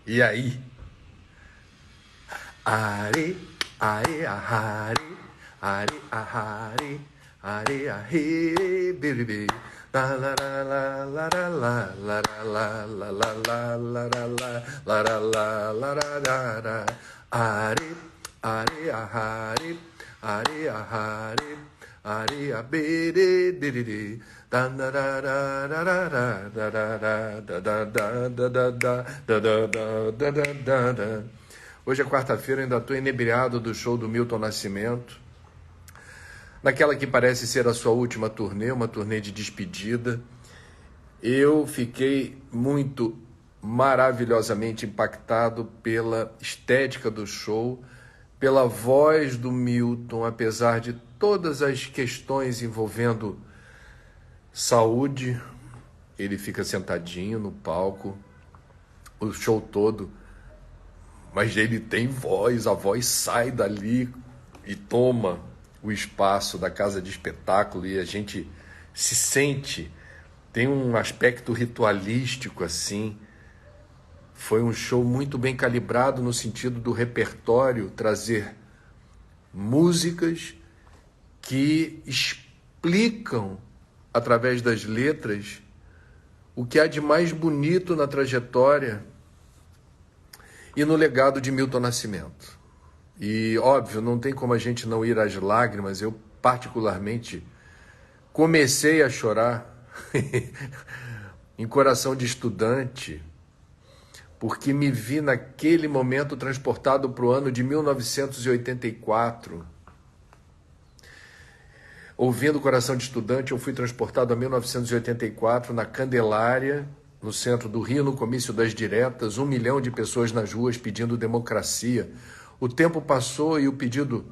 E aí? Are, are, ahare, are, ahare, are, ahare, biribi. La la la la la la la la la la la la la la la la la la la. Are, are, ahare, are, ahare, are, abere, diriri. Da da da da da da da da da da da da da da da da da. Hoje é quarta-feira, ainda estou inebriado do show do Milton Nascimento, naquela que parece ser a sua última turnê, uma turnê de despedida. Eu fiquei muito maravilhosamente impactado pela estética do show, pela voz do Milton, apesar de todas as questões envolvendo saúde. Ele fica sentadinho no palco, o show todo, mas ele tem voz, a voz sai dali e toma o espaço da casa de espetáculo e a gente se sente, tem um aspecto ritualístico assim. Foi um show muito bem calibrado no sentido do repertório, trazer músicas que explicam, através das letras, o que há de mais bonito na trajetória e no legado de Milton Nascimento. E, óbvio, não tem como a gente não ir às lágrimas. Eu, particularmente, comecei a chorar em coração de estudante, porque me vi naquele momento transportado para o ano de 1984. Ouvindo Coração de Estudante, eu fui transportado a 1984, na Candelária, no centro do Rio, no comício das diretas, 1 milhão de pessoas nas ruas pedindo democracia. O tempo passou e o pedido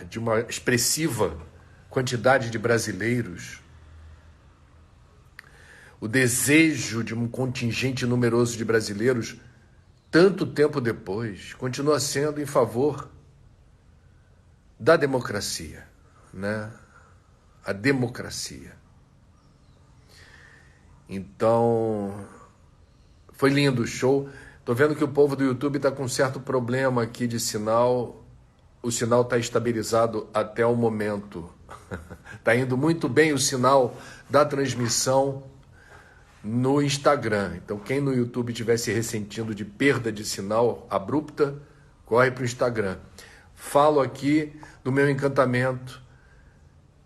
de uma expressiva quantidade de brasileiros, o desejo de um contingente numeroso de brasileiros, tanto tempo depois, continua sendo em favor da democracia, né? A democracia. Então, foi lindo o show. Tô vendo que o povo do YouTube está com um certo problema aqui de sinal. O sinal está estabilizado até o momento. Está indo muito bem o sinal da transmissão no Instagram. Então, quem no YouTube estiver se ressentindo de perda de sinal abrupta, corre para o Instagram. Falo aqui do meu encantamento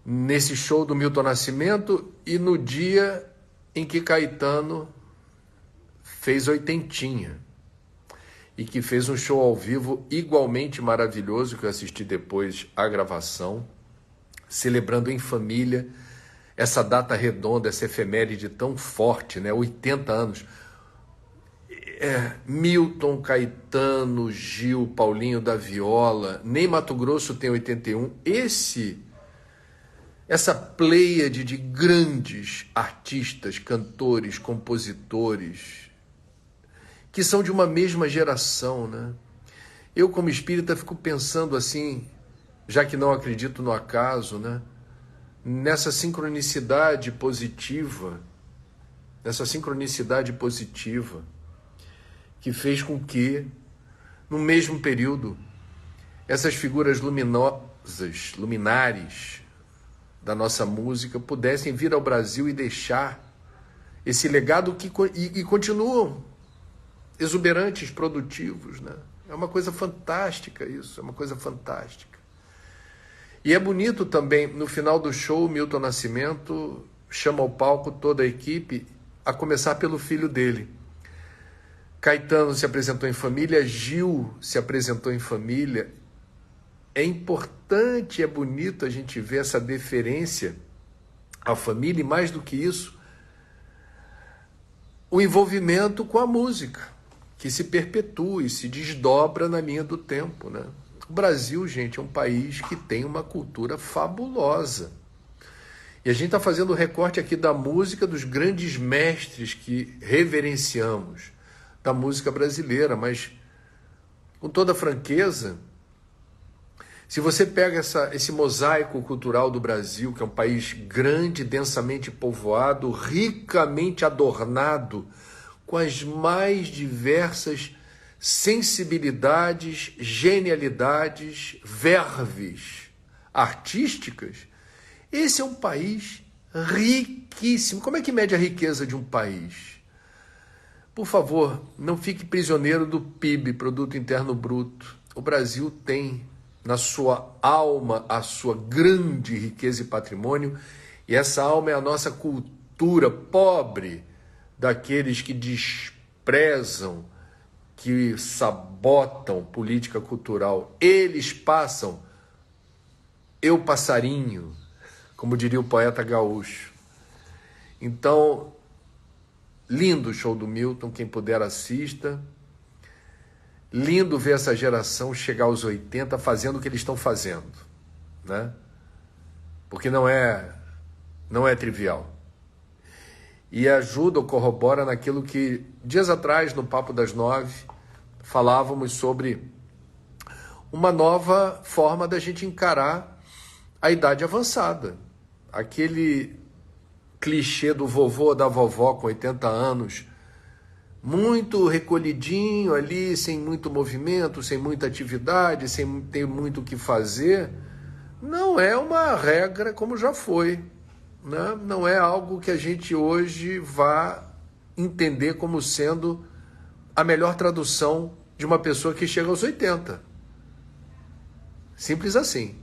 nesse show do Milton Nascimento e no dia em que Caetano fez oitentinha e que fez um show ao vivo igualmente maravilhoso, que eu assisti depois a gravação, celebrando em família essa data redonda, essa efeméride tão forte, né? 80 anos. Milton, Caetano, Gil, Paulinho da Viola, nem Mato Grosso tem 81. Essa pleiade de grandes artistas, cantores, compositores, que são de uma mesma geração, né? Eu, como espírita, fico pensando assim, já que não acredito no acaso, né? Nessa sincronicidade positiva, que fez com que, no mesmo período, essas figuras luminares da nossa música pudessem vir ao Brasil e deixar esse legado e continuam exuberantes, produtivos, né? É uma coisa fantástica isso, é uma coisa fantástica. E é bonito também, no final do show, Milton Nascimento chama ao palco toda a equipe, a começar pelo filho dele. Caetano se apresentou em família, Gil se apresentou em família. É importante, é bonito a gente ver essa deferência à família e, mais do que isso, o envolvimento com a música, que se perpetua e se desdobra na linha do tempo, né? O Brasil, gente, é um país que tem uma cultura fabulosa. E a gente está fazendo o recorte aqui da música dos grandes mestres que reverenciamos, da música brasileira, mas com toda franqueza, se você pega esse mosaico cultural do Brasil, que é um país grande, densamente povoado, ricamente adornado com as mais diversas sensibilidades, genialidades, verves artísticas. Esse é um país riquíssimo. Como é que mede a riqueza de um país? Por favor, não fique prisioneiro do PIB, Produto Interno Bruto. O Brasil tem na sua alma a sua grande riqueza e patrimônio, e essa alma é a nossa cultura pobre daqueles que desprezam, que sabotam política cultural. Eles passam, eu passarinho, como diria o poeta gaúcho. Então, lindo o show do Milton, quem puder assista. Lindo ver essa geração chegar aos 80 fazendo o que eles estão fazendo, né? Porque não é trivial. E ajuda ou corrobora naquilo que dias atrás, no Papo das 9, falávamos sobre uma nova forma da gente encarar a idade avançada. Aquele clichê do vovô ou da vovó com 80 anos, muito recolhidinho ali, sem muito movimento, sem muita atividade, sem ter muito o que fazer, não é uma regra como já foi, né? Não é algo que a gente hoje vá entender como sendo a melhor tradução de uma pessoa que chega aos 80. Simples assim.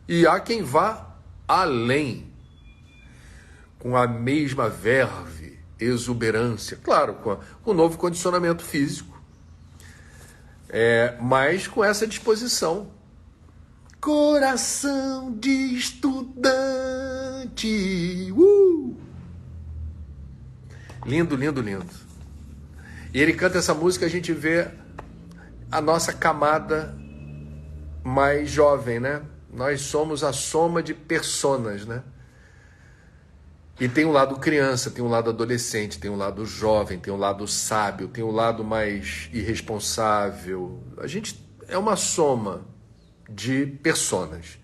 E há quem vá além, com a mesma verve, exuberância, claro, com o novo condicionamento físico, mas com essa disposição. Coração de estudante. Lindo, lindo, lindo. E ele canta essa música, a gente vê a nossa camada mais jovem, né? Nós somos a soma de personas, né? E tem um lado criança, tem um lado adolescente, tem um lado jovem, tem um lado sábio, tem um lado mais irresponsável. A gente é uma soma de personas.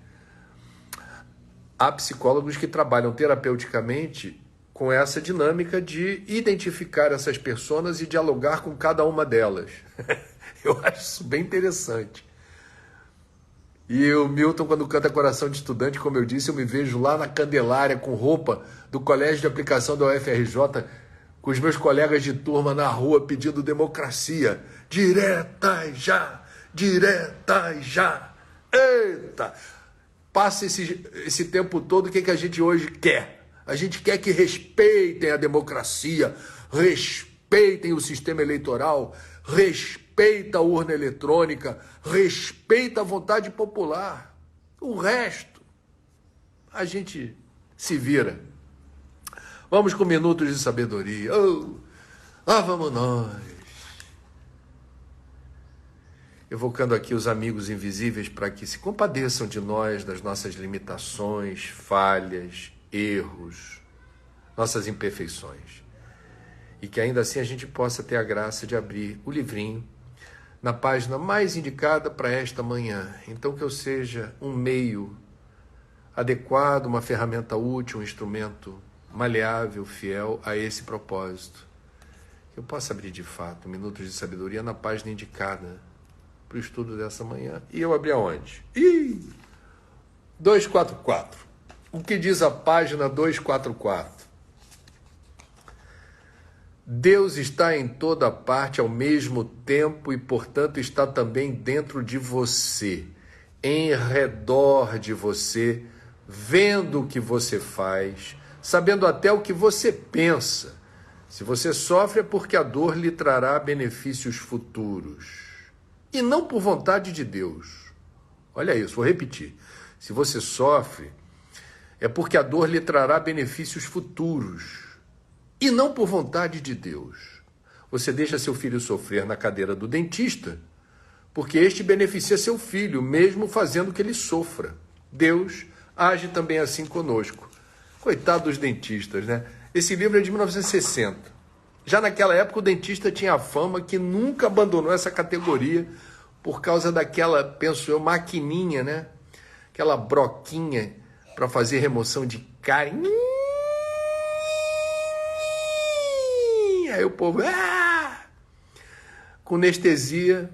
Há psicólogos que trabalham terapeuticamente com essa dinâmica de identificar essas personas e dialogar com cada uma delas. Eu acho isso bem interessante. E o Milton, quando canta Coração de Estudante, como eu disse, eu me vejo lá na Candelária com roupa do Colégio de Aplicação da UFRJ, com os meus colegas de turma na rua pedindo democracia. Direta já! Direta já! Eita! Passa esse tempo todo, o que a gente hoje quer? A gente quer que respeitem a democracia, respeitem o sistema eleitoral, respeita a urna eletrônica, respeita a vontade popular. O resto, a gente se vira. Vamos com minutos de sabedoria. Lá vamos nós. Evocando aqui os amigos invisíveis para que se compadeçam de nós, das nossas limitações, falhas, erros, nossas imperfeições. E que ainda assim a gente possa ter a graça de abrir o livrinho na página mais indicada para esta manhã. Então que eu seja um meio adequado, uma ferramenta útil, um instrumento maleável, fiel a esse propósito. Que eu possa abrir de fato minutos de sabedoria na página indicada para o estudo dessa manhã. E eu abri aonde? 244. O que diz a página 244? Deus está em toda parte ao mesmo tempo e, portanto, está também dentro de você, em redor de você, vendo o que você faz, sabendo até o que você pensa. Se você sofre é porque a dor lhe trará benefícios futuros, e não por vontade de Deus. Olha isso, vou repetir. Se você sofre é porque a dor lhe trará benefícios futuros, e não por vontade de Deus. Você deixa seu filho sofrer na cadeira do dentista, porque este beneficia seu filho, mesmo fazendo que ele sofra. Deus age também assim conosco. Coitado dos dentistas, né? Esse livro é de 1960. Já naquela época o dentista tinha a fama que nunca abandonou essa categoria por causa daquela, penso eu, maquininha, né? Aquela broquinha para fazer remoção de cárie. Aí o povo, com anestesia.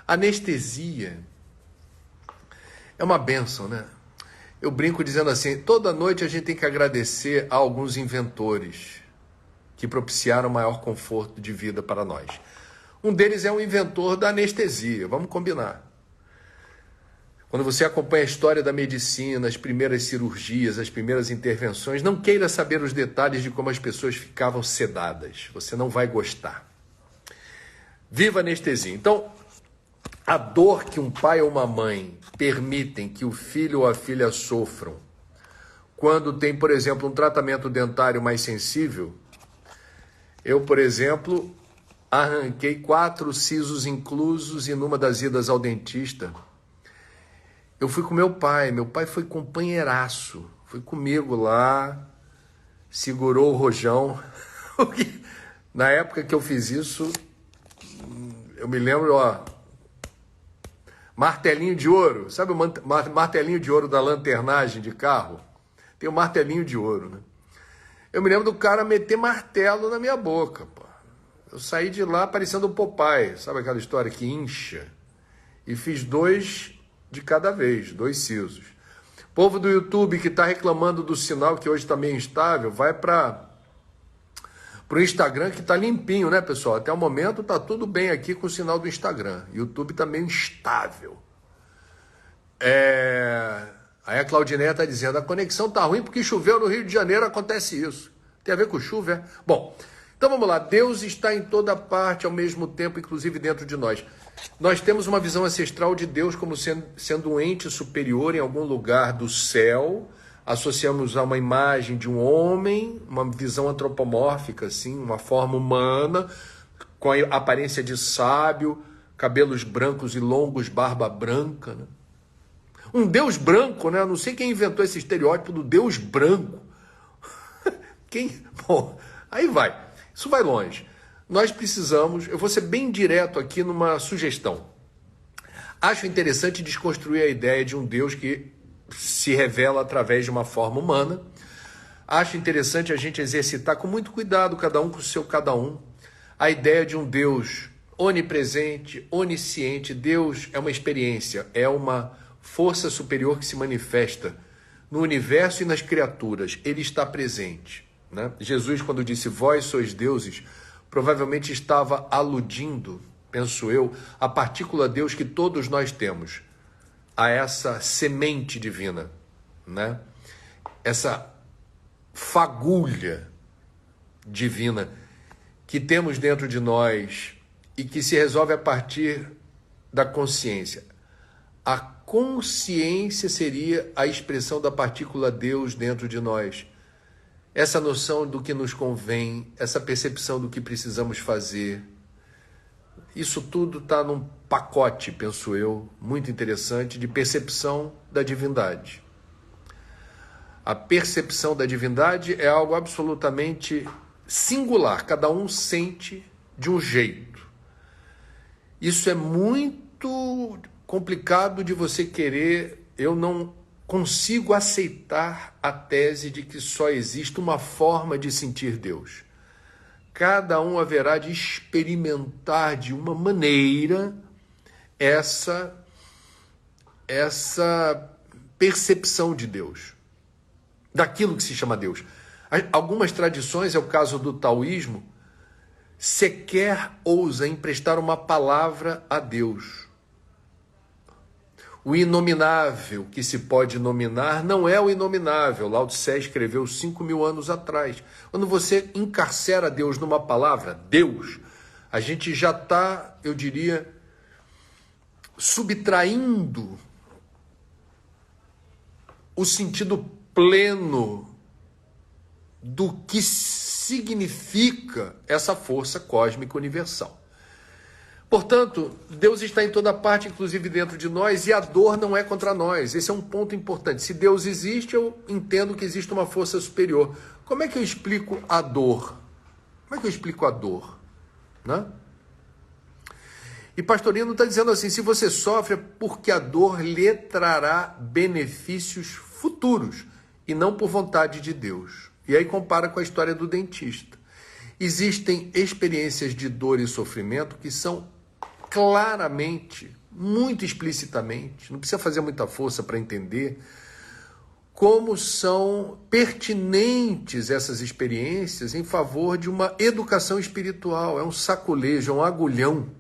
Anestesia é uma bênção, né? Eu brinco dizendo assim, toda noite a gente tem que agradecer a alguns inventores que propiciaram maior conforto de vida para nós. Um deles é o inventor da anestesia, vamos combinar. Quando você acompanha a história da medicina, as primeiras cirurgias, as primeiras intervenções, não queira saber os detalhes de como as pessoas ficavam sedadas. Você não vai gostar. Viva a anestesia. Então, a dor que um pai ou uma mãe permitem que o filho ou a filha sofram quando tem, por exemplo, um tratamento dentário mais sensível. Eu, por exemplo, arranquei 4 sisos inclusos e numa das idas ao dentista, eu fui com meu pai foi companheiraço, foi comigo lá, segurou o rojão. Na época que eu fiz isso, eu me lembro, martelinho de ouro, sabe o martelinho de ouro da lanternagem de carro? Tem o martelinho de ouro, né? Eu me lembro do cara meter martelo na minha boca, pô. Eu saí de lá parecendo um Popeye, sabe aquela história que incha? E fiz 2 de cada vez, 2 sisos. Povo do YouTube que está reclamando do sinal, que hoje está meio instável, vai para o Instagram, que está limpinho, né, pessoal? Até o momento está tudo bem aqui com o sinal do Instagram. YouTube está meio instável. Aí a Claudineia está dizendo, a conexão está ruim porque choveu no Rio de Janeiro, acontece isso. Tem a ver com chuva, é? Bom, então vamos lá. Deus está em toda parte ao mesmo tempo, inclusive dentro de nós. Nós temos uma visão ancestral de Deus como sendo um ente superior em algum lugar do céu. Associamos a uma imagem de um homem, uma visão antropomórfica, assim, uma forma humana, com a aparência de sábio, cabelos brancos e longos, barba branca, né? Um Deus branco, né? Eu não sei quem inventou esse estereótipo do Deus branco. Bom, aí vai. Isso vai longe. Nós precisamos, eu vou ser bem direto aqui numa sugestão. Acho interessante desconstruir a ideia de um Deus que se revela através de uma forma humana. Acho interessante a gente exercitar com muito cuidado, cada um com o seu cada um, a ideia de um Deus onipresente, onisciente. Deus é uma experiência, é uma força superior que se manifesta no universo e nas criaturas. Ele está presente, né? Jesus, quando disse, vós sois deuses, provavelmente estava aludindo, penso eu, à partícula Deus que todos nós temos, a essa semente divina, né? Essa fagulha divina que temos dentro de nós e que se resolve a partir da consciência. A consciência seria a expressão da partícula Deus dentro de nós. Essa noção do que nos convém, essa percepção do que precisamos fazer. Isso tudo está num pacote, penso eu, muito interessante, de percepção da divindade. A percepção da divindade é algo absolutamente singular, cada um sente de um jeito. Isso é muito complicado de você querer. Eu não consigo aceitar a tese de que só existe uma forma de sentir Deus. Cada um haverá de experimentar de uma maneira essa percepção de Deus, daquilo que se chama Deus. Algumas tradições, é o caso do taoísmo, sequer ousa emprestar uma palavra a Deus. O inominável que se pode nominar não é o inominável. Lao Tse escreveu 5.000 anos atrás. Quando você encarcera Deus numa palavra, Deus, a gente já está, eu diria, subtraindo o sentido pleno do que significa essa força cósmica universal. Portanto, Deus está em toda parte, inclusive dentro de nós, e a dor não é contra nós. Esse é um ponto importante. Se Deus existe, eu entendo que existe uma força superior. Como é que eu explico a dor? Como é que eu explico a dor? Né? E Pastorino está dizendo assim, se você sofre é porque a dor lhe trará benefícios futuros, e não por vontade de Deus. E aí compara com a história do dentista. Existem experiências de dor e sofrimento que são claramente, muito explicitamente, não precisa fazer muita força para entender como são pertinentes essas experiências em favor de uma educação espiritual. É um sacolejo, é um agulhão.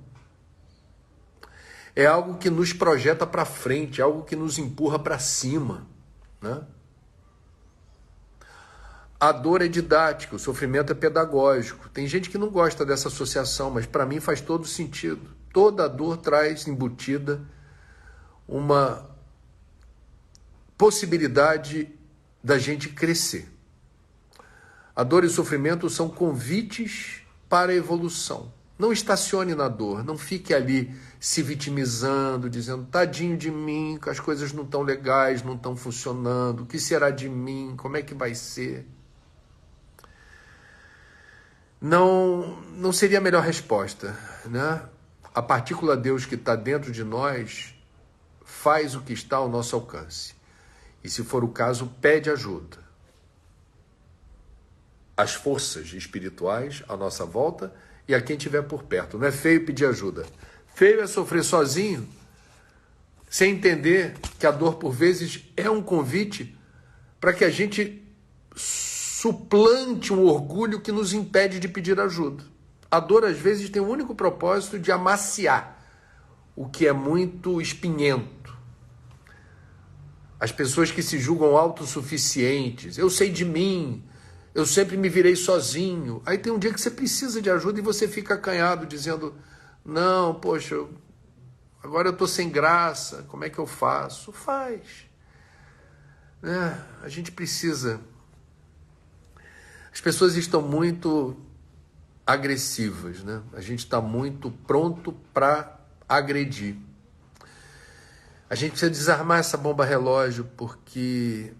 É algo que nos projeta para frente, é algo que nos empurra para cima, né? A dor é didática, o sofrimento é pedagógico. Tem gente que não gosta dessa associação, mas para mim faz todo sentido. Toda dor traz embutida uma possibilidade da gente crescer. A dor e o sofrimento são convites para a evolução. Não estacione na dor, não fique ali se vitimizando, dizendo, tadinho de mim, que as coisas não estão legais, não estão funcionando, o que será de mim, como é que vai ser? Não seria a melhor resposta, né? A partícula Deus que está dentro de nós faz o que está ao nosso alcance. E se for o caso, pede ajuda. As forças espirituais à nossa volta e a quem estiver por perto. Não é feio pedir ajuda. Feio é sofrer sozinho, sem entender que a dor, por vezes, é um convite para que a gente suplante um orgulho que nos impede de pedir ajuda. A dor, às vezes, tem o único propósito de amaciar o que é muito espinhento. As pessoas que se julgam autossuficientes, eu sei de mim, eu sempre me virei sozinho. Aí tem um dia que você precisa de ajuda e você fica acanhado, dizendo, não, poxa, agora eu estou sem graça, como é que eu faço? Faz. A gente precisa. As pessoas estão muito agressivas, né? A gente está muito pronto para agredir. A gente precisa desarmar essa bomba relógio, porque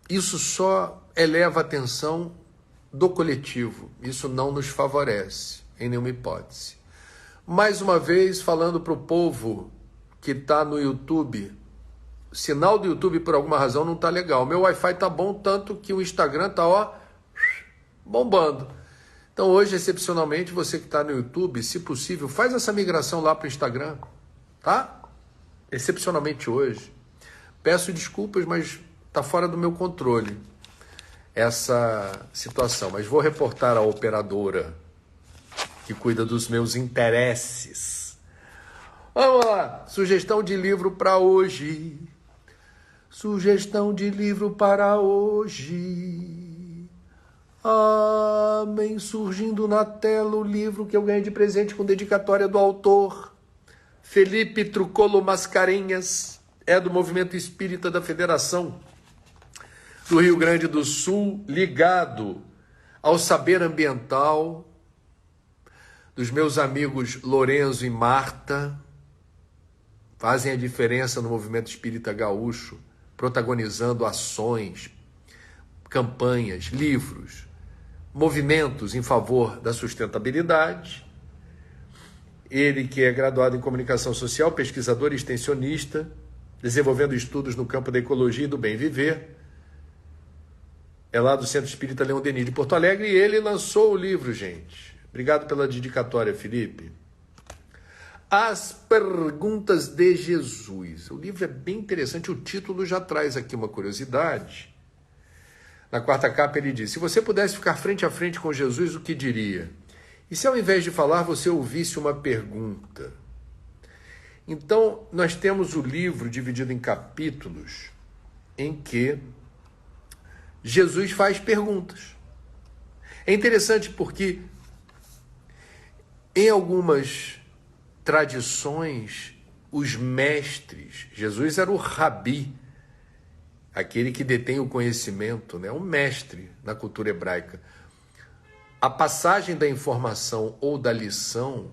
isso só eleva a atenção do coletivo. Isso não nos favorece, em nenhuma hipótese. Mais uma vez, falando para o povo que está no YouTube, o sinal do YouTube, por alguma razão, não está legal. Meu Wi-Fi está bom, tanto que o Instagram está, bombando. Então, hoje, excepcionalmente, você que está no YouTube, se possível, faz essa migração lá para o Instagram, tá? Excepcionalmente hoje. Peço desculpas, mas está fora do meu controle essa situação. Mas vou reportar à operadora que cuida dos meus interesses. Vamos lá. Sugestão de livro para hoje. Sugestão de livro para hoje. Amém. Surgindo na tela o livro que eu ganhei de presente com dedicatória do autor. Felipe Trucolo Mascarenhas, é do Movimento Espírita da Federação do Rio Grande do Sul, ligado ao saber ambiental, dos meus amigos Lorenzo e Marta, fazem a diferença no Movimento Espírita Gaúcho, protagonizando ações, campanhas, livros, movimentos em favor da sustentabilidade. Ele que é graduado em comunicação social, pesquisador e extensionista, desenvolvendo estudos no campo da ecologia e do bem viver. É lá do Centro Espírita Leão Denis de Porto Alegre e ele lançou o livro, gente. Obrigado pela dedicatória, Felipe. As Perguntas de Jesus. O livro é bem interessante, o título já traz aqui uma curiosidade. Na quarta capa ele diz, se você pudesse ficar frente a frente com Jesus, o que diria? E se ao invés de falar, você ouvisse uma pergunta? Então, nós temos o livro dividido em capítulos em que Jesus faz perguntas. É interessante porque em algumas tradições, os mestres, Jesus era o rabi, aquele que detém o conhecimento, né? Um mestre na cultura hebraica. A passagem da informação ou da lição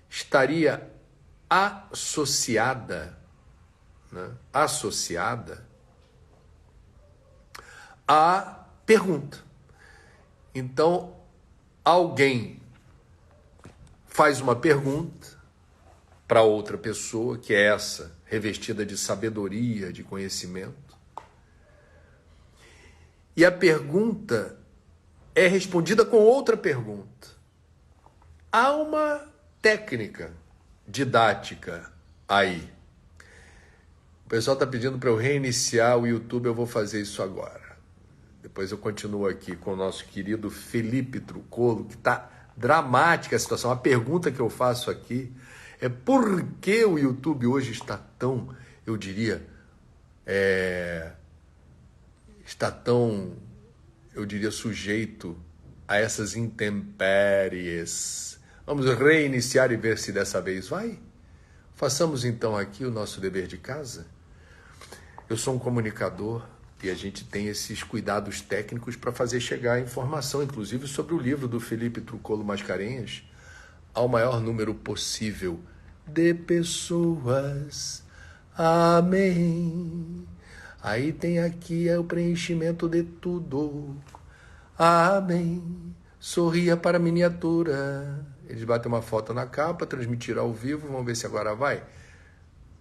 estaria associada, né? Associada à pergunta. Então, alguém faz uma pergunta para outra pessoa, que é essa, revestida de sabedoria, de conhecimento. E a pergunta é respondida com outra pergunta. Há uma técnica didática aí. O pessoal está pedindo para eu reiniciar o YouTube, eu vou fazer isso agora. Depois eu continuo aqui com o nosso querido Felipe Trucolo, que está dramática a situação. A pergunta que eu faço aqui é por que o YouTube hoje está tão, eu diria, sujeito a essas intempéries. Vamos reiniciar e ver se dessa vez vai? Façamos então aqui o nosso dever de casa. Eu sou um comunicador e a gente tem esses cuidados técnicos para fazer chegar a informação, inclusive sobre o livro do Felipe Trucolo Mascarenhas, ao maior número possível de pessoas. Amém. Aí tem aqui o preenchimento de tudo. Amém. Sorria para a miniatura. Eles batem uma foto na capa, transmitiram ao vivo. Vamos ver se agora vai.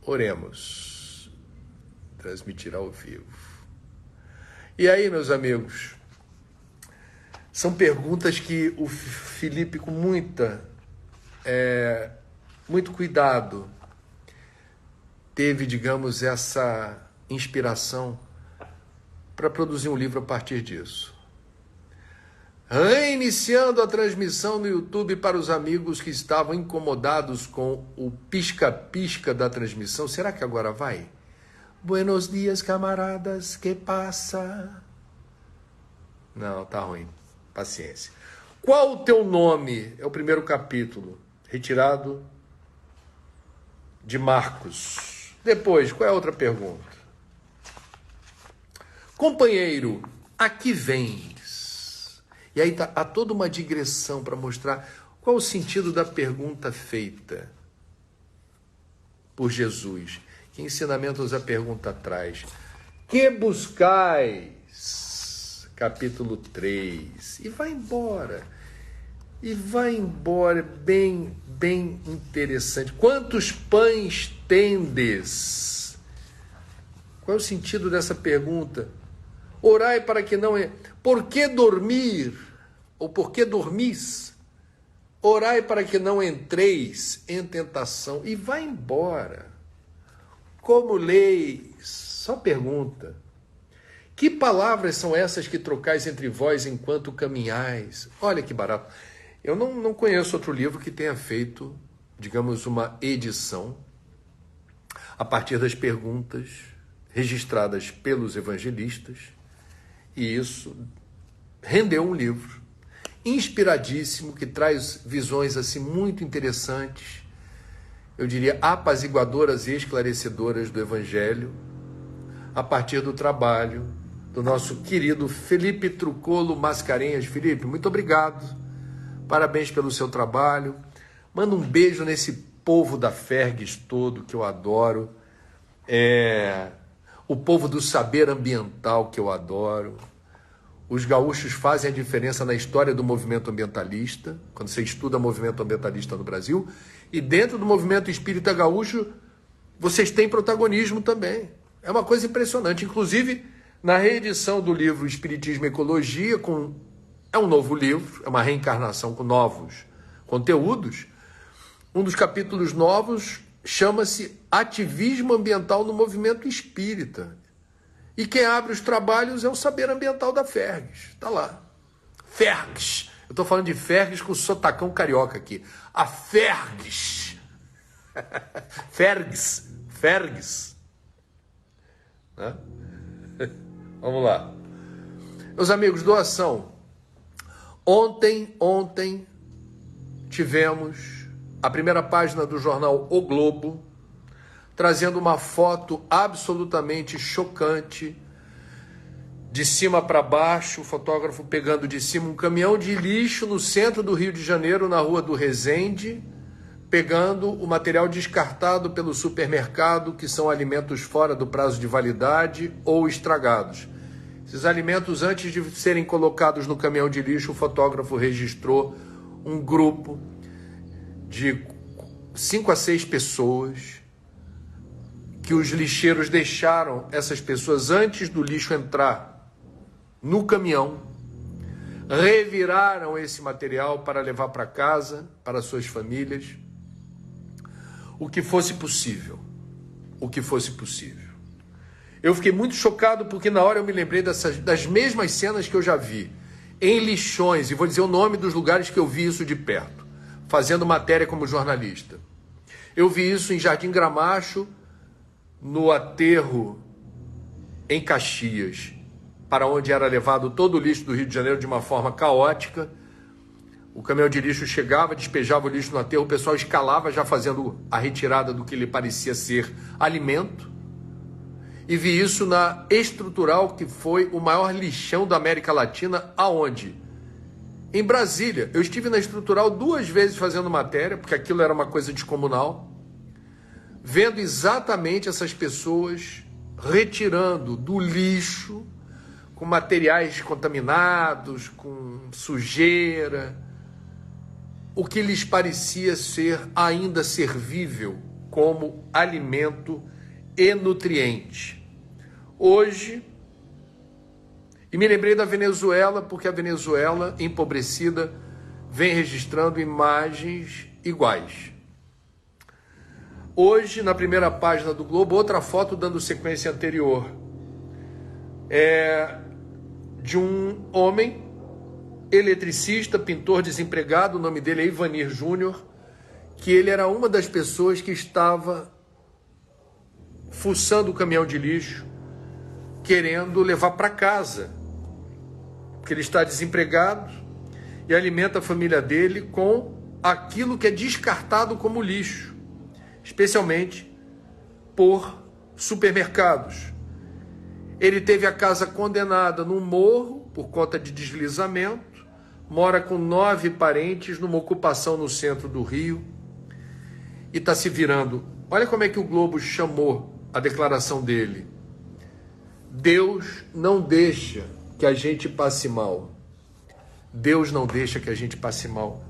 Oremos. Transmitir ao vivo. E aí, meus amigos, são perguntas que o Felipe, com muito cuidado, teve, digamos, essa inspiração para produzir um livro a partir disso. Reiniciando a transmissão no YouTube para os amigos que estavam incomodados com o pisca-pisca da transmissão. Será que agora vai? Buenos dias, camaradas, que passa? Não, tá ruim. Paciência. Qual o teu nome? É o primeiro capítulo, retirado de Marcos. Depois, qual é a outra pergunta? Companheiro, a que vens? E aí há toda uma digressão para mostrar qual o sentido da pergunta feita por Jesus. Que ensinamentos a pergunta traz? Que buscais? Capítulo 3. E vai embora. Bem interessante. Quantos pães tendes? Qual é o sentido dessa pergunta? Orai para que não... Por que dormir? Ou por que dormis? Orai para que não entreis em tentação. E vai embora. Como leis? Só pergunta. Que palavras são essas que trocais entre vós enquanto caminhais? Olha que barato. Eu não conheço outro livro que tenha feito, digamos, uma edição a partir das perguntas registradas pelos evangelistas. E isso rendeu um livro inspiradíssimo, que traz visões assim muito interessantes, eu diria apaziguadoras e esclarecedoras do Evangelho, a partir do trabalho do nosso querido Felipe Trucolo Mascarenhas. Felipe, muito obrigado, parabéns pelo seu trabalho, manda um beijo nesse povo da Fergs todo, que eu adoro, o povo do saber ambiental, que eu adoro. Os gaúchos fazem a diferença na história do movimento ambientalista, quando você estuda o movimento ambientalista no Brasil, e dentro do movimento espírita gaúcho, vocês têm protagonismo também. É uma coisa impressionante. Inclusive, na reedição do livro Espiritismo e Ecologia, é um novo livro, é uma reencarnação com novos conteúdos, um dos capítulos novos chama-se Ativismo Ambiental no Movimento Espírita. E quem abre os trabalhos é o Saber Ambiental da Fergs. Está lá. Fergs. Eu estou falando de Fergs com sotacão carioca aqui. A Fergs. Fergs. Né? Vamos lá. Meus amigos, doação. Ontem tivemos a primeira página do jornal O Globo, trazendo uma foto absolutamente chocante, de cima para baixo, o fotógrafo pegando de cima um caminhão de lixo no centro do Rio de Janeiro, na Rua do Resende, pegando o material descartado pelo supermercado, que são alimentos fora do prazo de validade ou estragados. Esses alimentos, antes de serem colocados no caminhão de lixo, o fotógrafo registrou um grupo de 5 a 6 pessoas, que os lixeiros deixaram essas pessoas antes do lixo entrar no caminhão, reviraram esse material para levar para casa, para suas famílias, o que fosse possível. O que fosse possível. Eu fiquei muito chocado porque na hora eu me lembrei das mesmas cenas que eu já vi em lixões, e vou dizer o nome dos lugares que eu vi isso de perto, fazendo matéria como jornalista. Eu vi isso em Jardim Gramacho, no aterro em Caxias, para onde era levado todo o lixo do Rio de Janeiro de uma forma caótica. O caminhão de lixo chegava, despejava o lixo no aterro, o pessoal escalava já fazendo a retirada do que lhe parecia ser alimento. E vi isso na Estrutural, que foi o maior lixão da América Latina, aonde? Em Brasília. Eu estive na Estrutural 2 vezes fazendo matéria, porque aquilo era uma coisa descomunal, vendo exatamente essas pessoas retirando do lixo, com materiais contaminados, com sujeira, o que lhes parecia ser ainda servível como alimento e nutriente. Hoje, e me lembrei da Venezuela, porque a Venezuela, empobrecida, vem registrando imagens iguais. Hoje, na primeira página do Globo, outra foto dando sequência anterior. É de um homem, eletricista, pintor desempregado, o nome dele é Ivanir Júnior, que ele era uma das pessoas que estava fuçando o caminhão de lixo, querendo levar para casa, porque ele está desempregado e alimenta a família dele com aquilo que é descartado como lixo, especialmente por supermercados. Ele teve a casa condenada num morro por conta de deslizamento, mora com 9 parentes numa ocupação no centro do Rio e está se virando. Olha como é que o Globo chamou a declaração dele. Deus não deixa que a gente passe mal. Deus não deixa que a gente passe mal.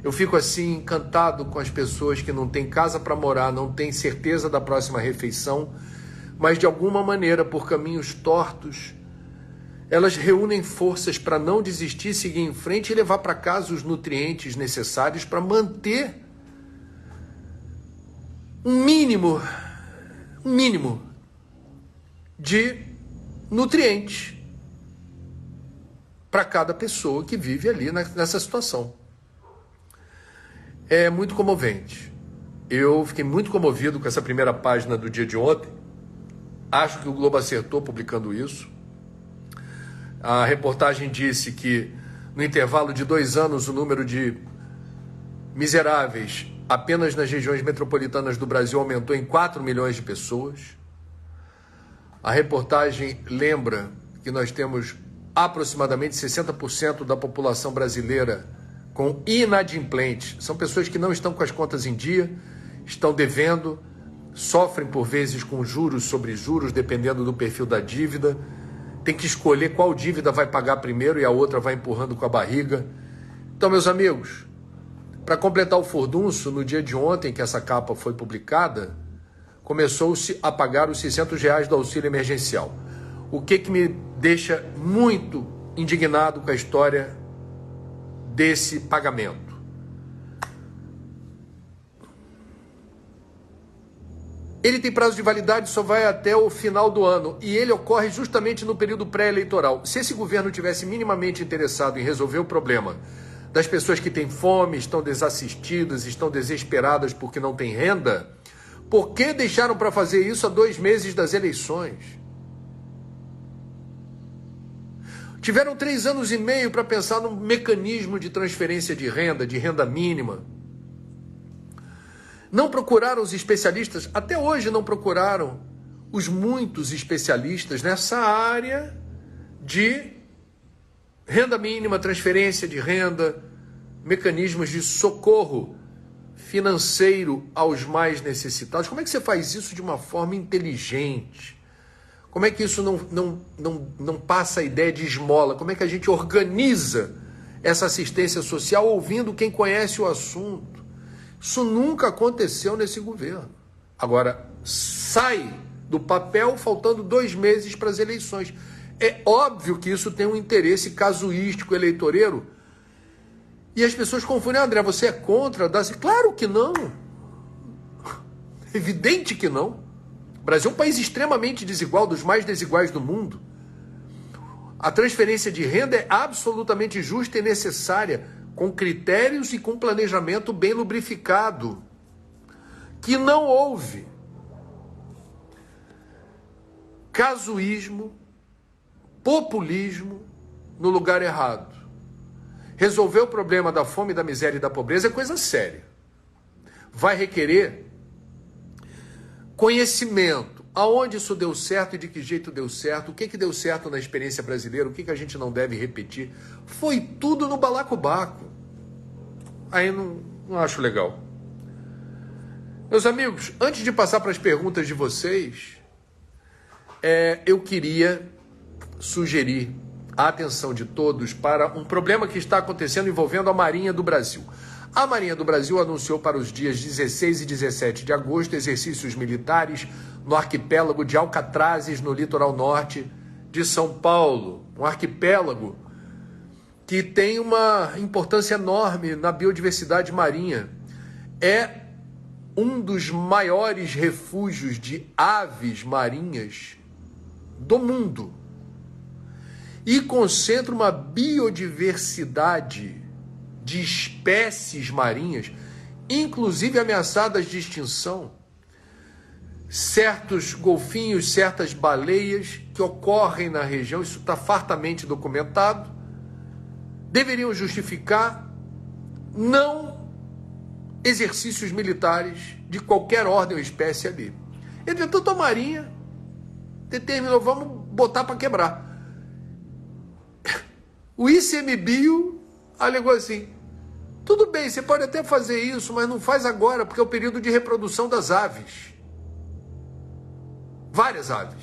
Eu fico assim encantado com as pessoas que não têm casa para morar, não têm certeza da próxima refeição, mas de alguma maneira, por caminhos tortos, elas reúnem forças para não desistir, seguir em frente e levar para casa os nutrientes necessários para manter um mínimo de nutrientes para cada pessoa que vive ali nessa situação. É muito comovente. Eu fiquei muito comovido com essa primeira página do dia de ontem. Acho que o Globo acertou publicando isso. A reportagem disse que no intervalo de 2 anos o número de miseráveis apenas nas regiões metropolitanas do Brasil aumentou em 4 milhões de pessoas. A reportagem lembra que nós temos aproximadamente 60% da população brasileira com inadimplentes. São pessoas que não estão com as contas em dia, estão devendo, sofrem por vezes com juros sobre juros, dependendo do perfil da dívida. Tem que escolher qual dívida vai pagar primeiro e a outra vai empurrando com a barriga. Então, meus amigos, para completar o furdunço, no dia de ontem que essa capa foi publicada, começou-se a pagar os R$600 do auxílio emergencial. O que me deixa muito indignado com a história desse pagamento? Ele tem prazo de validade, só vai até o final do ano, e ele ocorre justamente no período pré-eleitoral. Se esse governo tivesse minimamente interessado em resolver o problema das pessoas que têm fome, estão desassistidas, estão desesperadas porque não têm renda, por que deixaram para fazer isso a 2 meses das eleições? Tiveram 3 anos e meio para pensar num mecanismo de transferência de renda mínima. Não procuraram os especialistas, até hoje não procuraram os muitos especialistas nessa área de renda mínima, transferência de renda, mecanismos de socorro financeiro aos mais necessitados. Como é que você faz isso de uma forma inteligente? Como é que isso não passa a ideia de esmola? Como é que a gente organiza essa assistência social ouvindo quem conhece o assunto? Isso nunca aconteceu nesse governo. Agora, sai do papel faltando 2 meses para as eleições. É óbvio que isso tem um interesse casuístico, eleitoreiro. E as pessoas confundem, André, você é contra? Claro que não. Evidente que não. O Brasil é um país extremamente desigual, dos mais desiguais do mundo. A transferência de renda é absolutamente justa e necessária, com critérios e com planejamento bem lubrificado, que não houve. Casuísmo, populismo no lugar errado. Resolver o problema da fome, da miséria e da pobreza é coisa séria. Vai requerer conhecimento. Aonde isso deu certo e de que jeito deu certo, o que deu certo na experiência brasileira, o que a gente não deve repetir. Foi tudo no balacobaco. Aí não acho legal. Meus amigos, antes de passar para as perguntas de vocês, eu queria sugerir a atenção de todos para um problema que está acontecendo envolvendo a Marinha do Brasil. A Marinha do Brasil anunciou para os dias 16 e 17 de agosto exercícios militares no arquipélago de Alcatrazes, no litoral norte de São Paulo. Um arquipélago que tem uma importância enorme na biodiversidade marinha. É um dos maiores refúgios de aves marinhas do mundo. E concentra uma biodiversidade de espécies marinhas, inclusive ameaçadas de extinção. Certos golfinhos, certas baleias que ocorrem na região, isso está fartamente documentado, deveriam justificar não exercícios militares de qualquer ordem ou espécie ali. Entretanto, a Marinha determinou, vamos botar para quebrar. O ICMBio alegou assim, tudo bem, você pode até fazer isso, mas não faz agora, porque é o período de reprodução das aves. Várias aves.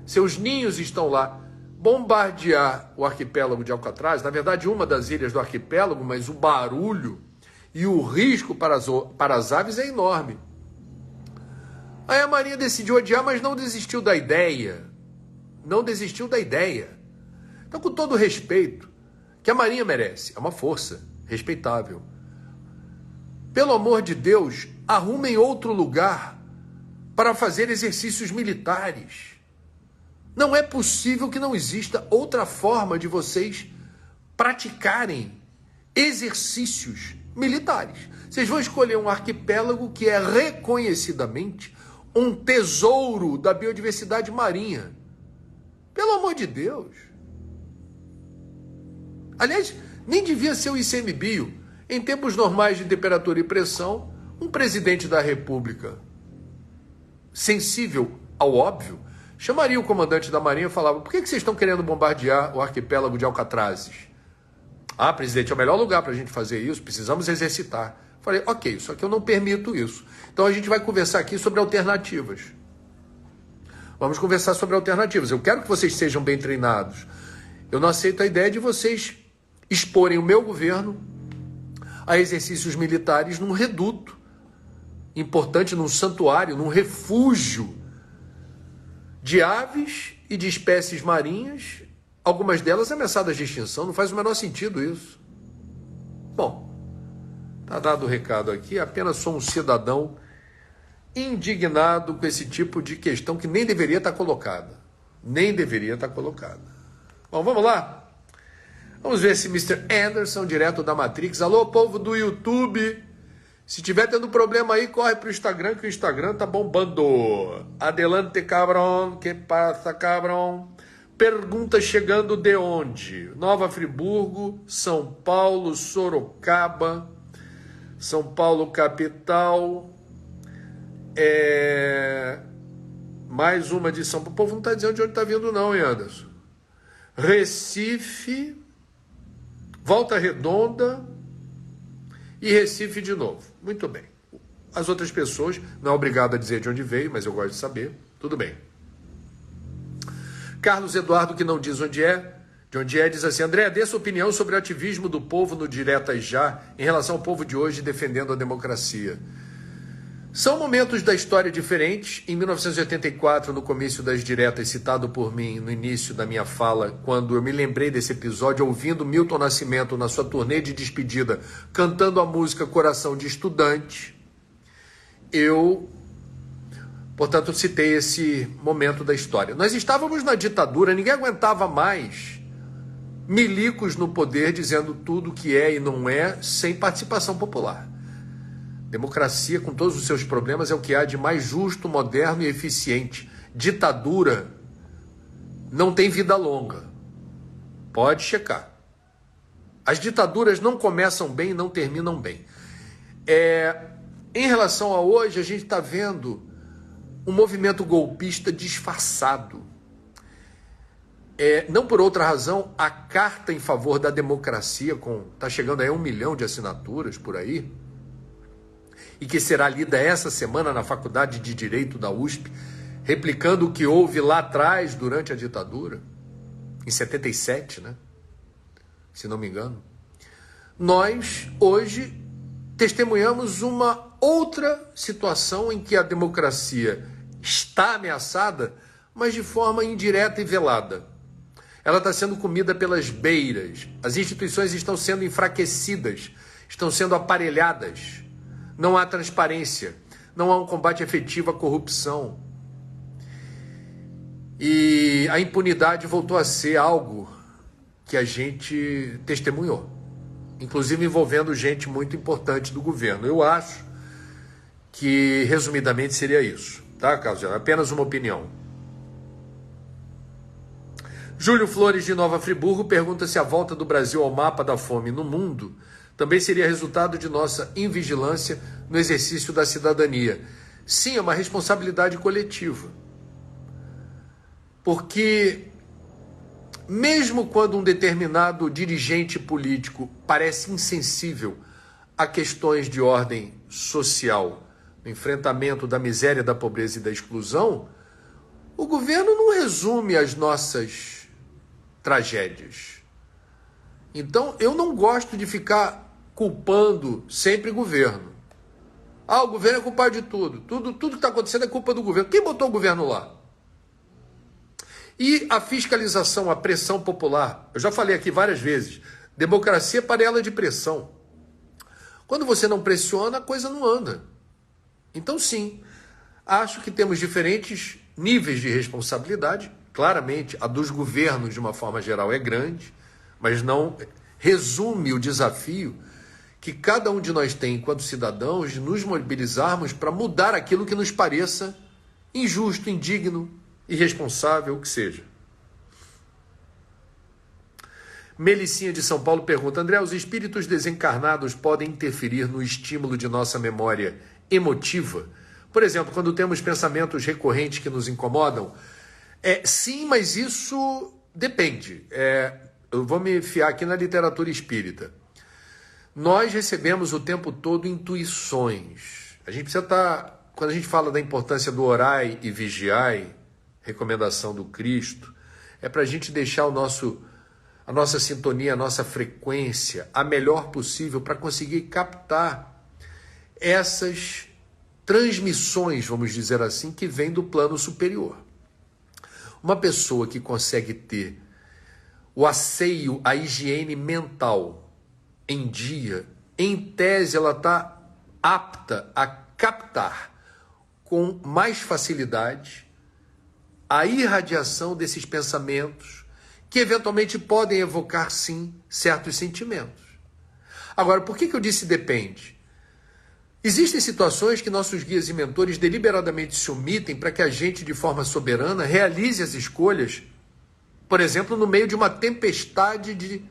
Seus ninhos estão lá. Bombardear o arquipélago de Alcatraz, na verdade uma das ilhas do arquipélago, mas o barulho e o risco para as aves é enorme. Aí a Marinha decidiu adiar, mas não desistiu da ideia. Não desistiu da ideia. Então, com todo o respeito que a Marinha merece, é uma força respeitável. Pelo amor de Deus, arrumem outro lugar para fazer exercícios militares. Não é possível que não exista outra forma de vocês praticarem exercícios militares. Vocês vão escolher um arquipélago que é reconhecidamente um tesouro da biodiversidade marinha. Pelo amor de Deus. Aliás, nem devia ser o ICMBio. Em tempos normais de temperatura e pressão, um presidente da República sensível ao óbvio chamaria o comandante da Marinha e falava, por que vocês estão querendo bombardear o arquipélago de Alcatrazes? Ah, presidente, é o melhor lugar para a gente fazer isso, precisamos exercitar. Falei, ok, só que eu não permito isso. Então a gente vai conversar aqui sobre alternativas. Vamos conversar sobre alternativas. Eu quero que vocês sejam bem treinados. Eu não aceito a ideia de vocês exporem o meu governo a exercícios militares num reduto importante, num santuário, num refúgio de aves e de espécies marinhas, algumas delas ameaçadas de extinção. Não faz o menor sentido isso. Bom, está dado o recado aqui, apenas sou um cidadão indignado com esse tipo de questão que nem deveria estar colocada. Nem deveria estar colocada. Bom, vamos lá? Vamos ver se Mr. Anderson, direto da Matrix. Alô, povo do YouTube. Se tiver tendo problema aí, corre pro Instagram, que o Instagram tá bombando. Adelante, cabrão. Que passa, cabrão? Pergunta chegando de onde? Nova Friburgo, São Paulo, Sorocaba, São Paulo capital. Mais uma de São Paulo. O povo não tá dizendo de onde tá vindo não, hein, Anderson? Recife, Volta Redonda e Recife de novo. Muito bem. As outras pessoas, não é obrigado a dizer de onde veio, mas eu gosto de saber. Tudo bem. Carlos Eduardo, que não diz onde é, de onde é, diz assim, André, dê sua opinião sobre o ativismo do povo no Diretas Já em relação ao povo de hoje defendendo a democracia. São momentos da história diferentes. Em 1984, no comício das diretas, citado por mim no início da minha fala, quando eu me lembrei desse episódio, ouvindo Milton Nascimento na sua turnê de despedida, cantando a música Coração de Estudante, eu, portanto, citei esse momento da história. Nós estávamos na ditadura, ninguém aguentava mais milicos no poder dizendo tudo o que é e não é, sem participação popular. Democracia, com todos os seus problemas, é o que há de mais justo, moderno e eficiente. Ditadura não tem vida longa. Pode checar. As ditaduras não começam bem e não terminam bem. Em relação a hoje, a gente está vendo um movimento golpista disfarçado. Não por outra razão, a carta em favor da democracia, está chegando aí a 1 milhão de assinaturas por aí, e que será lida essa semana na Faculdade de Direito da USP, replicando o que houve lá atrás, durante a ditadura, em 77, né? Se não me engano. Nós, hoje, testemunhamos uma outra situação em que a democracia está ameaçada, mas de forma indireta e velada. Ela está sendo comida pelas beiras. As instituições estão sendo enfraquecidas, estão sendo aparelhadas. Não há transparência, não há um combate efetivo à corrupção. E a impunidade voltou a ser algo que a gente testemunhou, inclusive envolvendo gente muito importante do governo. Eu acho que, resumidamente, seria isso, tá, Carlos? É apenas uma opinião. Júlio Flores, de Nova Friburgo, pergunta se a volta do Brasil ao mapa da fome no mundo também seria resultado de nossa invigilância no exercício da cidadania. Sim, é uma responsabilidade coletiva. Porque, mesmo quando um determinado dirigente político parece insensível a questões de ordem social, no enfrentamento da miséria, da pobreza e da exclusão, o governo não resume as nossas tragédias. Então, eu não gosto de ficar culpando sempre o governo. O governo é culpado de tudo. Tudo que está acontecendo é culpa do governo. Quem botou o governo lá? E a fiscalização, a pressão popular. Eu já falei aqui várias vezes. Democracia é panela de pressão. Quando você não pressiona, a coisa não anda. Então, sim, acho que temos diferentes níveis de responsabilidade. Claramente, a dos governos, de uma forma geral, é grande, mas não resume o desafio que cada um de nós tem, enquanto cidadãos, de nos mobilizarmos para mudar aquilo que nos pareça injusto, indigno, irresponsável, o que seja. Melicinha de São Paulo pergunta: André, os espíritos desencarnados podem interferir no estímulo de nossa memória emotiva? Por exemplo, quando temos pensamentos recorrentes que nos incomodam? Sim, mas isso depende. Eu vou me fiar aqui na literatura espírita. Nós recebemos o tempo todo intuições. A gente precisa estar, quando a gente fala da importância do orai e vigiai, recomendação do Cristo, é para a gente deixar a nossa sintonia, a nossa frequência a melhor possível para conseguir captar essas transmissões, vamos dizer assim, que vêm do plano superior. Uma pessoa que consegue ter o asseio, a higiene mental em dia, em tese, ela está apta a captar com mais facilidade a irradiação desses pensamentos que eventualmente podem evocar, sim, certos sentimentos. Agora, por que eu disse depende? Existem situações que nossos guias e mentores deliberadamente se omitem para que a gente, de forma soberana, realize as escolhas, por exemplo, no meio de uma tempestade de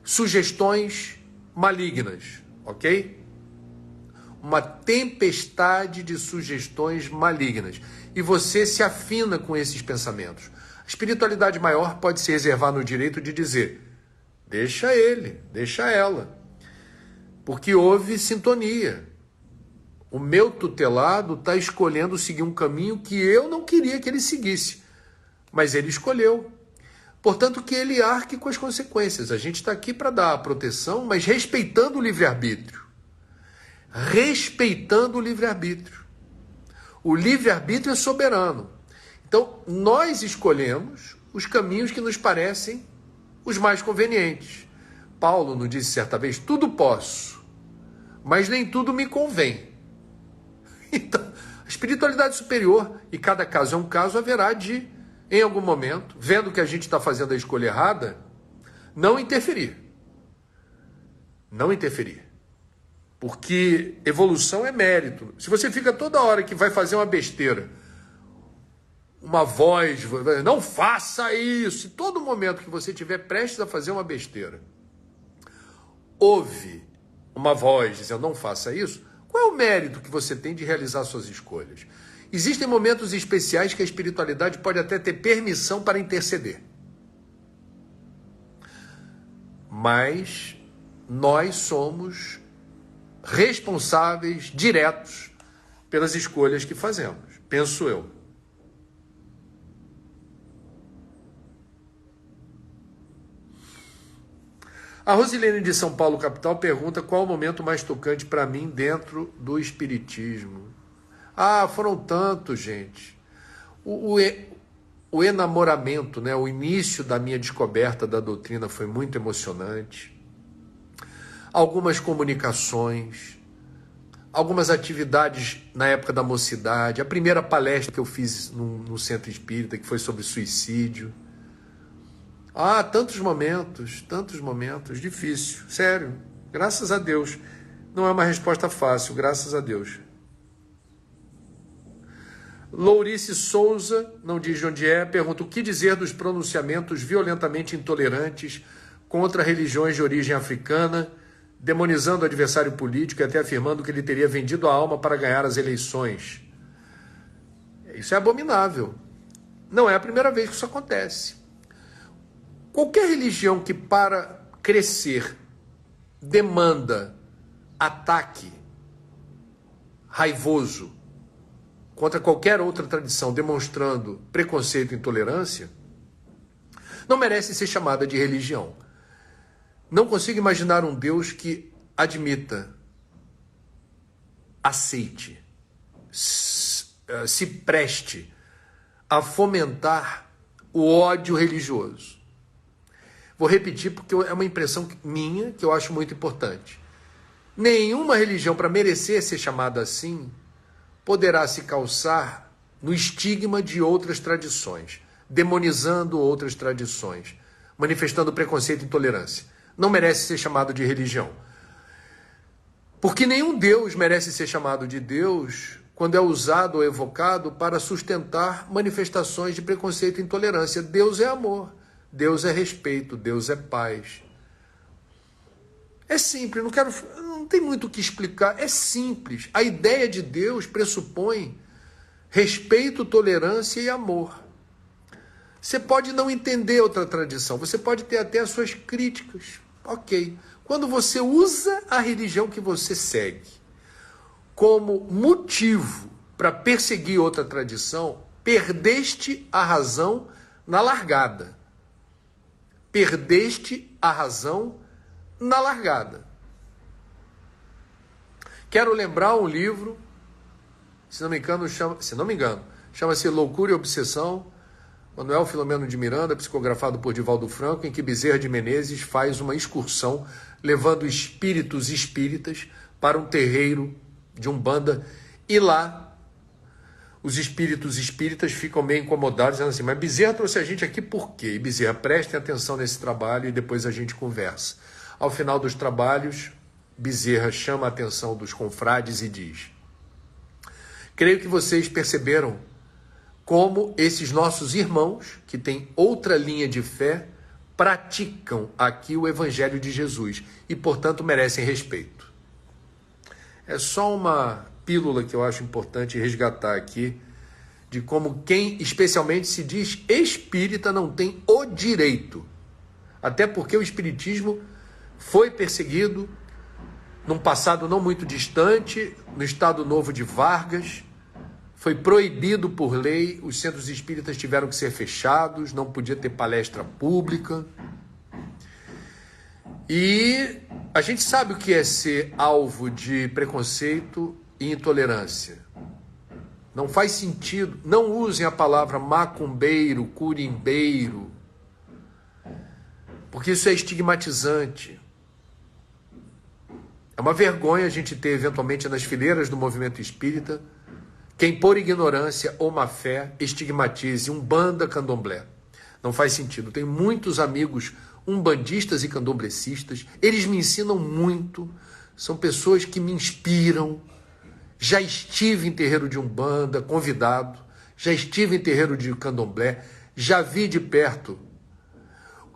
sugestões malignas, ok? Uma tempestade de sugestões malignas. E você se afina com esses pensamentos. A espiritualidade maior pode se reservar no direito de dizer: deixa ele, deixa ela. Porque houve sintonia. O meu tutelado está escolhendo seguir um caminho que eu não queria que ele seguisse. Mas ele escolheu. Portanto, que ele arque com as consequências. A gente está aqui para dar a proteção, mas respeitando o livre-arbítrio. respeitando o livre-arbítrio. O livre-arbítrio é soberano. Então, nós escolhemos os caminhos que nos parecem os mais convenientes. Paulo nos disse certa vez, tudo posso, mas nem tudo me convém. Então, a espiritualidade superior, e cada caso é um caso, haverá de, em algum momento, vendo que a gente está fazendo a escolha errada, não interferir. Não interferir. Porque evolução é mérito. Se você fica toda hora que vai fazer uma besteira, uma voz, não faça isso, e todo momento que você estiver prestes a fazer uma besteira, ouve uma voz dizendo não faça isso, qual é o mérito que você tem de realizar suas escolhas? Existem momentos especiais que a espiritualidade pode até ter permissão para interceder. Mas nós somos responsáveis diretos pelas escolhas que fazemos, penso eu. A Rosilene de São Paulo, capital, pergunta qual o momento mais tocante para mim dentro do espiritismo. Ah, foram tantos, gente. O enamoramento, né? O início da minha descoberta da doutrina foi muito emocionante. Algumas comunicações, algumas atividades na época da mocidade, a primeira palestra que eu fiz no Centro Espírita, que foi sobre suicídio. Ah, tantos momentos, difícil, sério, graças a Deus. Não é uma resposta fácil, graças a Deus. Lourice Souza, não diz de onde é, pergunta o que dizer dos pronunciamentos violentamente intolerantes contra religiões de origem africana, demonizando o adversário político e até afirmando que ele teria vendido a alma para ganhar as eleições. Isso é abominável. Não é a primeira vez que isso acontece. Qualquer religião que para crescer demanda ataque raivoso contra qualquer outra tradição, demonstrando preconceito e intolerância, não merece ser chamada de religião. Não consigo imaginar um Deus que admita, aceite, se preste a fomentar o ódio religioso. Vou repetir porque é uma impressão minha que eu acho muito importante. Nenhuma religião, para merecer ser chamada assim, poderá se calçar no estigma de outras tradições, demonizando outras tradições, manifestando preconceito e intolerância. Não merece ser chamado de religião. Porque nenhum Deus merece ser chamado de Deus quando é usado ou evocado para sustentar manifestações de preconceito e intolerância. Deus é amor, Deus é respeito, Deus é paz. É simples, não tem muito o que explicar, é simples. A ideia de Deus pressupõe respeito, tolerância e amor. Você pode não entender outra tradição, você pode ter até as suas críticas, ok. Quando você usa a religião que você segue como motivo para perseguir outra tradição, perdeste a razão na largada. Perdeste a razão na largada. Quero lembrar um livro, se não me engano, chama-se Loucura e Obsessão, Manuel Filomeno de Miranda, psicografado por Divaldo Franco, em que Bezerra de Menezes faz uma excursão levando espíritos espíritas para um terreiro de Umbanda, e lá os espíritos espíritas ficam meio incomodados, dizendo assim, mas Bezerra trouxe a gente aqui por quê? E Bezerra, prestem atenção nesse trabalho e depois a gente conversa. Ao final dos trabalhos, Bezerra chama a atenção dos confrades e diz: creio que vocês perceberam como esses nossos irmãos, que têm outra linha de fé, praticam aqui o Evangelho de Jesus e, portanto, merecem respeito. É só uma pílula que eu acho importante resgatar aqui, de como quem especialmente se diz espírita não tem o direito, até porque o espiritismo foi perseguido num passado não muito distante, no Estado Novo de Vargas, foi proibido por lei, os centros espíritas tiveram que ser fechados, não podia ter palestra pública. E a gente sabe o que é ser alvo de preconceito e intolerância. Não faz sentido. Não usem a palavra macumbeiro, curimbeiro, porque isso é estigmatizante. É uma vergonha a gente ter, eventualmente, nas fileiras do movimento espírita, quem por ignorância ou má fé estigmatize umbanda, candomblé. Não faz sentido. Tenho muitos amigos umbandistas e candomblecistas, eles me ensinam muito, são pessoas que me inspiram. Já estive em terreiro de umbanda, convidado, já estive em terreiro de candomblé, já vi de perto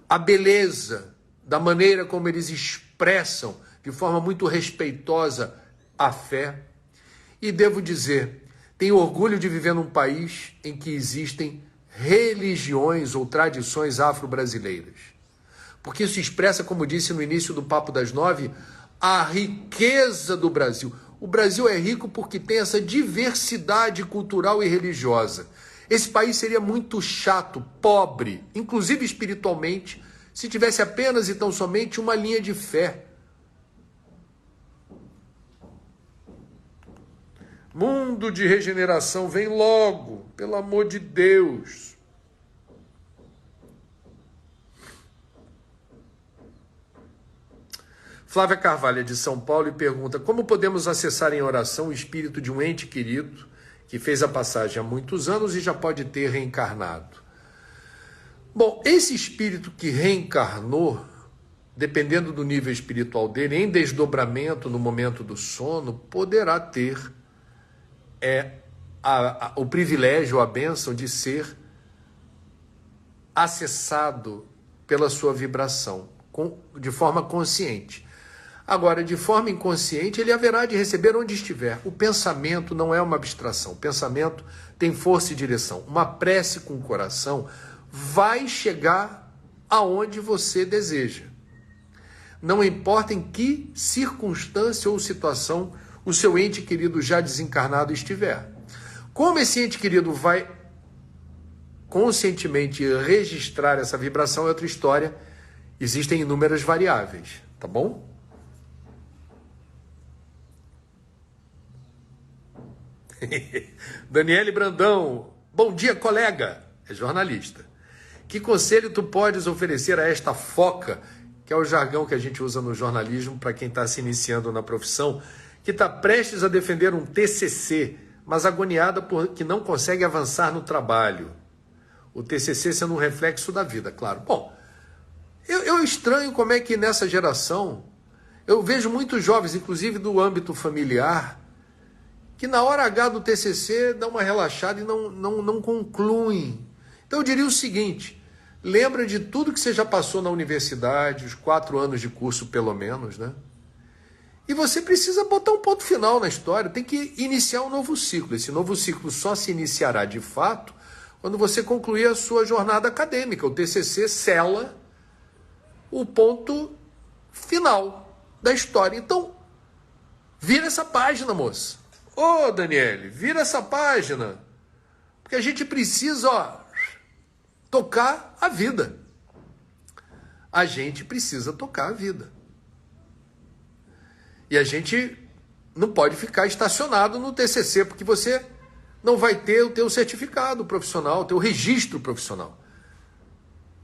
a beleza da maneira como eles expressam de forma muito respeitosa a fé. E devo dizer, tenho orgulho de viver num país em que existem religiões ou tradições afro-brasileiras. Porque isso expressa, como disse no início do Papo das 9, a riqueza do Brasil. O Brasil é rico porque tem essa diversidade cultural e religiosa. Esse país seria muito chato, pobre, inclusive espiritualmente, se tivesse apenas e tão somente uma linha de fé. Mundo de regeneração, vem logo, pelo amor de Deus. Flávia Carvalho é de São Paulo e pergunta: como podemos acessar em oração o espírito de um ente querido que fez a passagem há muitos anos e já pode ter reencarnado? Bom, esse espírito que reencarnou, dependendo do nível espiritual dele, em desdobramento no momento do sono, poderá ter o privilégio, a bênção de ser acessado pela sua vibração, de forma consciente. Agora, de forma inconsciente, ele haverá de receber onde estiver. O pensamento não é uma abstração. O pensamento tem força e direção. Uma prece com o coração vai chegar aonde você deseja. Não importa em que circunstância ou situação o seu ente querido já desencarnado estiver. Como esse ente querido vai conscientemente registrar essa vibração é outra história. Existem inúmeras variáveis, tá bom? Daniele Brandão, bom dia, colega, é jornalista. Que conselho tu podes oferecer a esta foca, que é o jargão que a gente usa no jornalismo para quem está se iniciando na profissão, que está prestes a defender um TCC, mas agoniada porque não consegue avançar no trabalho. O TCC sendo um reflexo da vida, claro. Bom, eu estranho como é que nessa geração, eu vejo muitos jovens, inclusive do âmbito familiar, que na hora H do TCC dá uma relaxada e não concluem. Então eu diria o seguinte: lembra de tudo que você já passou na universidade, os 4 anos de curso pelo menos, né? E você precisa botar um ponto final na história, tem que iniciar um novo ciclo. Esse novo ciclo só se iniciará de fato quando você concluir a sua jornada acadêmica. O TCC sela o ponto final da história. Então, vira essa página, moça. Ô, Daniele, vira essa página, porque a gente precisa, tocar a vida. A gente precisa tocar a vida. E a gente não pode ficar estacionado no TCC, porque você não vai ter o teu certificado profissional, o teu registro profissional.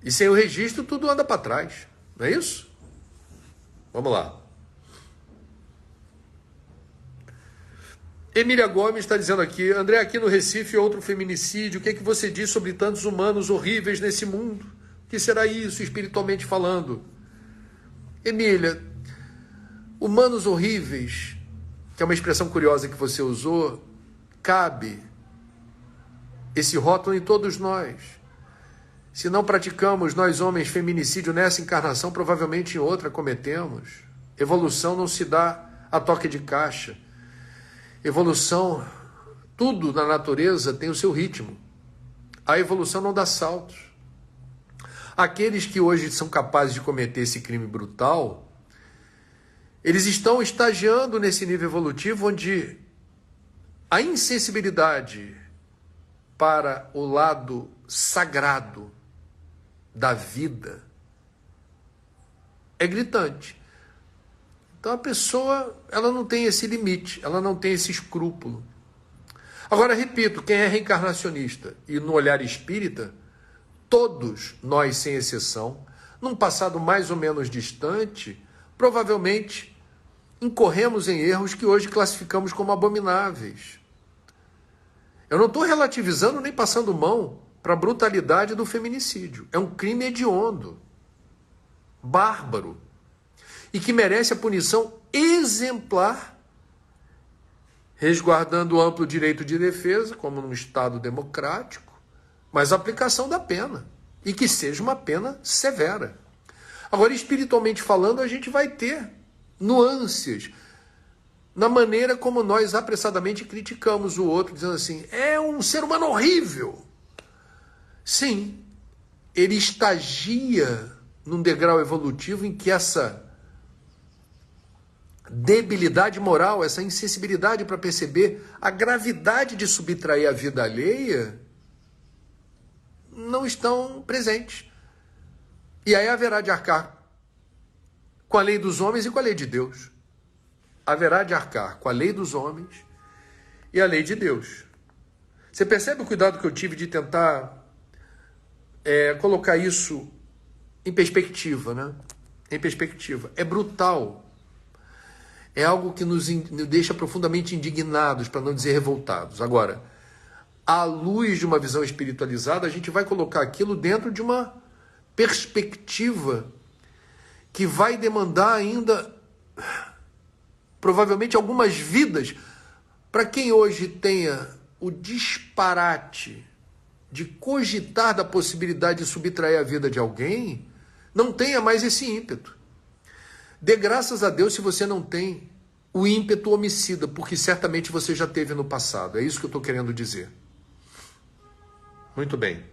E sem o registro, tudo anda para trás. Não é isso? Vamos lá. Emília Gomes está dizendo aqui: André, aqui no Recife, outro feminicídio. O que é que você diz sobre tantos humanos horríveis nesse mundo? O que será isso, espiritualmente falando? Emília, humanos horríveis, que é uma expressão curiosa que você usou, cabe esse rótulo em todos nós. Se não praticamos, nós homens, feminicídio nessa encarnação, provavelmente em outra cometemos. Evolução não se dá a toque de caixa. Evolução, tudo na natureza tem o seu ritmo. A evolução não dá saltos. Aqueles que hoje são capazes de cometer esse crime brutal, eles estão estagiando nesse nível evolutivo onde a insensibilidade para o lado sagrado da vida é gritante. Então a pessoa, ela não tem esse limite, ela não tem esse escrúpulo. Agora, repito, quem é reencarnacionista e no olhar espírita, todos nós, sem exceção, num passado mais ou menos distante, provavelmente incorremos em erros que hoje classificamos como abomináveis. Eu não estou relativizando nem passando mão para a brutalidade do feminicídio. É um crime hediondo, bárbaro, e que merece a punição exemplar, resguardando o amplo direito de defesa, como num Estado democrático, mas a aplicação da pena, e que seja uma pena severa. Agora, espiritualmente falando, a gente vai ter nuances na maneira como nós apressadamente criticamos o outro, dizendo assim, é um ser humano horrível. Sim, ele estagia num degrau evolutivo em que essa debilidade moral, essa insensibilidade para perceber a gravidade de subtrair a vida alheia, não estão presentes. E aí haverá de arcar com a lei dos homens e com a lei de Deus. Haverá de arcar com a lei dos homens e a lei de Deus. Você percebe o cuidado que eu tive de tentar colocar isso em perspectiva, né? Em perspectiva. É brutal. É algo que nos deixa profundamente indignados, para não dizer revoltados. Agora, à luz de uma visão espiritualizada, a gente vai colocar aquilo dentro de uma perspectiva que vai demandar ainda, provavelmente, algumas vidas. Para quem hoje tenha o disparate de cogitar da possibilidade de subtrair a vida de alguém, não tenha mais esse ímpeto. Dê graças a Deus se você não tem o ímpeto homicida, porque certamente você já teve no passado. É isso que eu estou querendo dizer. Muito bem.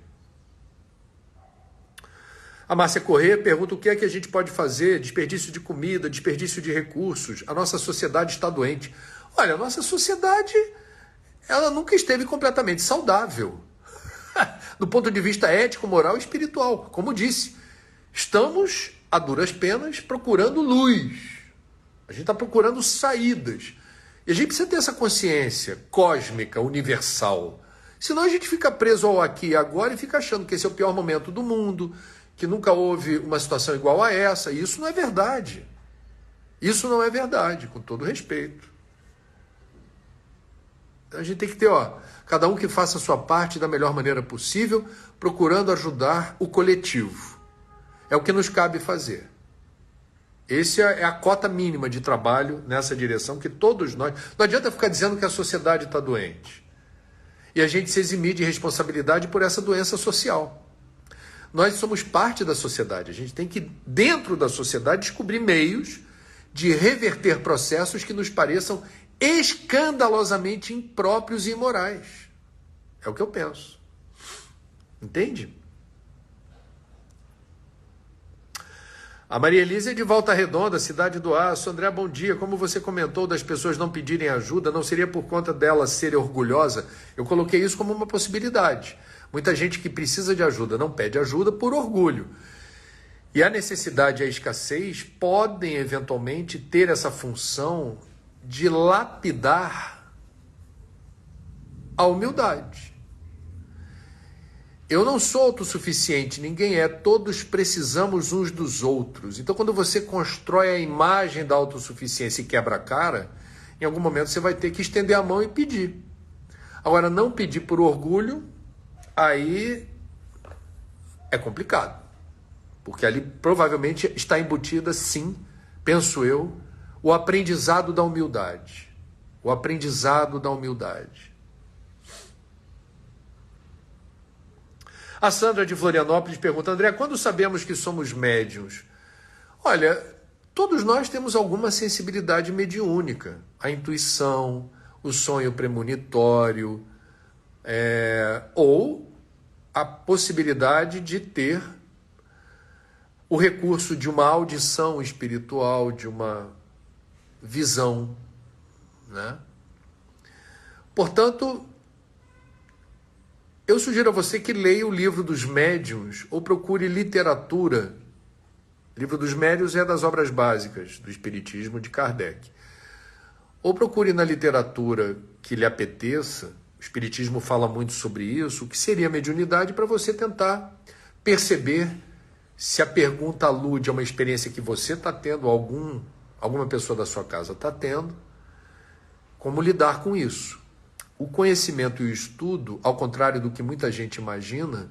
A Márcia Corrêa pergunta o que é que a gente pode fazer, desperdício de comida, desperdício de recursos. A nossa sociedade está doente. Olha, a nossa sociedade, ela nunca esteve completamente saudável. Do ponto de vista ético, moral e espiritual. Como disse, estamos, a duras penas, procurando luz. A gente está procurando saídas. E a gente precisa ter essa consciência cósmica, universal. Senão a gente fica preso ao aqui e agora e fica achando que esse é o pior momento do mundo, que nunca houve uma situação igual a essa. E isso não é verdade. Isso não é verdade, com todo respeito. Então a gente tem que ter, cada um que faça a sua parte da melhor maneira possível, procurando ajudar o coletivo. É o que nos cabe fazer. Essa é a cota mínima de trabalho nessa direção que todos nós... Não adianta ficar dizendo que a sociedade está doente. E a gente se eximir de responsabilidade por essa doença social. Nós somos parte da sociedade. A gente tem que, dentro da sociedade, descobrir meios de reverter processos que nos pareçam escandalosamente impróprios e imorais. É o que eu penso. Entende? A Maria Elisa é de Volta Redonda, Cidade do Aço. André, bom dia. Como você comentou das pessoas não pedirem ajuda, não seria por conta dela ser orgulhosa? Eu coloquei isso como uma possibilidade. Muita gente que precisa de ajuda não pede ajuda por orgulho. E a necessidade e a escassez podem, eventualmente, ter essa função de lapidar a humildade. Eu não sou autossuficiente, ninguém é, todos precisamos uns dos outros. Então, quando você constrói a imagem da autossuficiência e quebra a cara, em algum momento você vai ter que estender a mão e pedir. Agora, não pedir por orgulho, aí é complicado. Porque ali provavelmente está embutida, sim, penso eu, o aprendizado da humildade. O aprendizado da humildade. A Sandra de Florianópolis pergunta, André, quando sabemos que somos médiuns? Olha, todos nós temos alguma sensibilidade mediúnica. A intuição, o sonho premonitório, ou a possibilidade de ter o recurso de uma audição espiritual, de uma visão, né? Portanto, eu sugiro a você que leia o livro dos médiuns ou procure literatura Livro dos Médiuns é das obras básicas do Espiritismo de Kardec. Ou procure na literatura que lhe apeteça, o Espiritismo fala muito sobre isso, o que seria mediunidade, para você tentar perceber se a pergunta alude a uma experiência que você está tendo, alguma pessoa da sua casa está tendo, como lidar com isso. O conhecimento e o estudo, ao contrário do que muita gente imagina,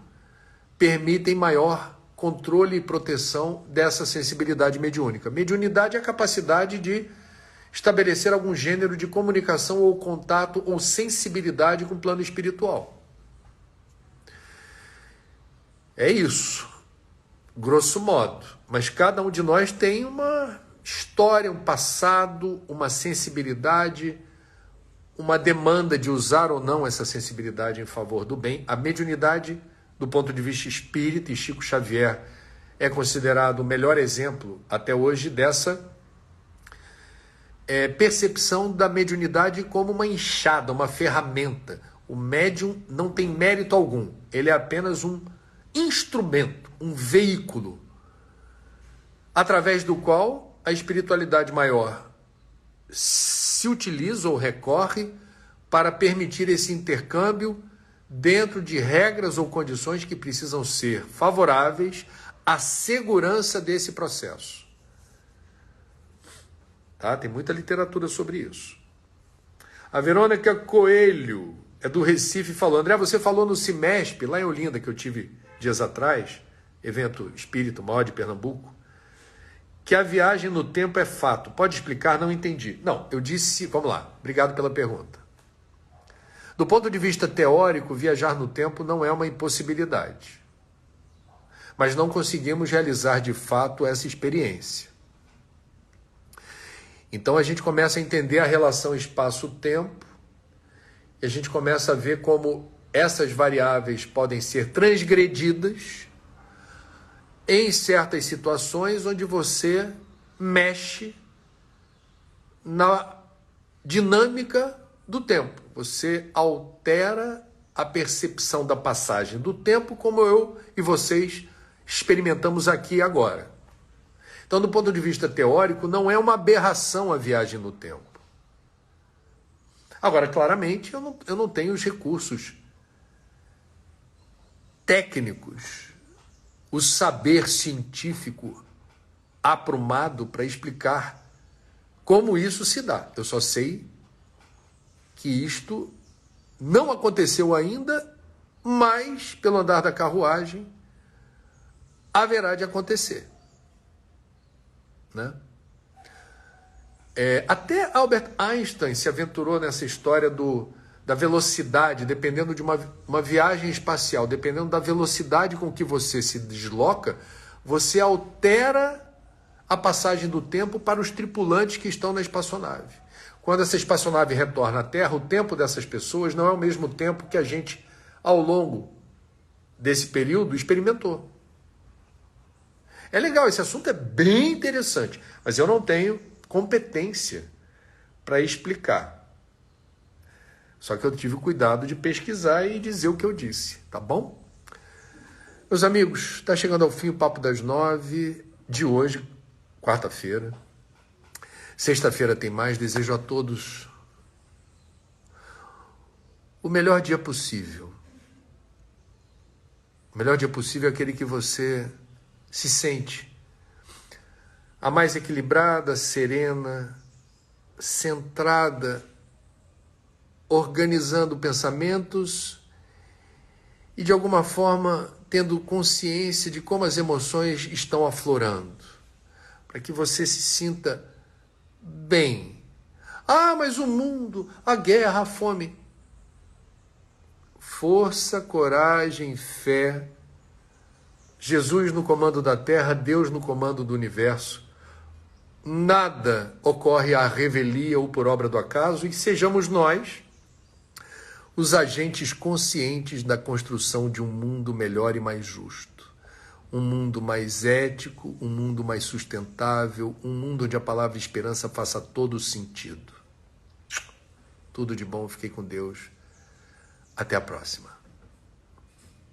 permitem maior controle e proteção dessa sensibilidade mediúnica. Mediunidade é a capacidade de estabelecer algum gênero de comunicação ou contato ou sensibilidade com o plano espiritual. É isso, grosso modo. Mas cada um de nós tem uma história, um passado, uma sensibilidade, uma demanda de usar ou não essa sensibilidade em favor do bem. A mediunidade, do ponto de vista espírita, e Chico Xavier é considerado o melhor exemplo até hoje dessa percepção da mediunidade como uma enxada, uma ferramenta. O médium não tem mérito algum, ele é apenas um instrumento, um veículo, através do qual a espiritualidade maior se utiliza ou recorre para permitir esse intercâmbio dentro de regras ou condições que precisam ser favoráveis à segurança desse processo. Tá? Tem muita literatura sobre isso. A Verônica Coelho, é do Recife, falou: André, você falou no CIMESP, lá em Olinda, que eu tive dias atrás, evento espírito maior de Pernambuco, que a viagem no tempo é fato. Pode explicar? Não entendi. Não, eu disse... Vamos lá, obrigado pela pergunta. Do ponto de vista teórico, viajar no tempo não é uma impossibilidade. Mas não conseguimos realizar de fato essa experiência. Então a gente começa a entender a relação espaço-tempo e a gente começa a ver como essas variáveis podem ser transgredidas em certas situações onde você mexe na dinâmica do tempo. Você altera a percepção da passagem do tempo, como eu e vocês experimentamos aqui e agora. Então, do ponto de vista teórico, não é uma aberração a viagem no tempo. Agora, claramente, eu não tenho os recursos técnicos, o saber científico aprumado para explicar como isso se dá. Eu só sei que isto não aconteceu ainda, mas, pelo andar da carruagem, haverá de acontecer. Né? Até Albert Einstein se aventurou nessa história da velocidade, dependendo de uma viagem espacial, dependendo da velocidade com que você se desloca, você altera a passagem do tempo para os tripulantes que estão na espaçonave. Quando essa espaçonave retorna à Terra, o tempo dessas pessoas não é o mesmo tempo que a gente, ao longo desse período, experimentou. É legal, esse assunto é bem interessante, mas eu não tenho competência para explicar. Só que eu tive o cuidado de pesquisar e dizer o que eu disse, tá bom? Meus amigos, está chegando ao fim o Papo das 9 de hoje, quarta-feira. Sexta-feira tem mais. Desejo a todos o melhor dia possível. O melhor dia possível é aquele que você se sente a mais equilibrada, serena, centrada, organizando pensamentos e, de alguma forma, tendo consciência de como as emoções estão aflorando, para que você se sinta bem. Ah, mas o mundo, a guerra, a fome. Força, coragem, fé, Jesus no comando da terra, Deus no comando do universo. Nada ocorre à revelia ou por obra do acaso, e sejamos nós os agentes conscientes da construção de um mundo melhor e mais justo. Um mundo mais ético, um mundo mais sustentável, um mundo onde a palavra esperança faça todo sentido. Tudo de bom, fiquei com Deus. Até a próxima.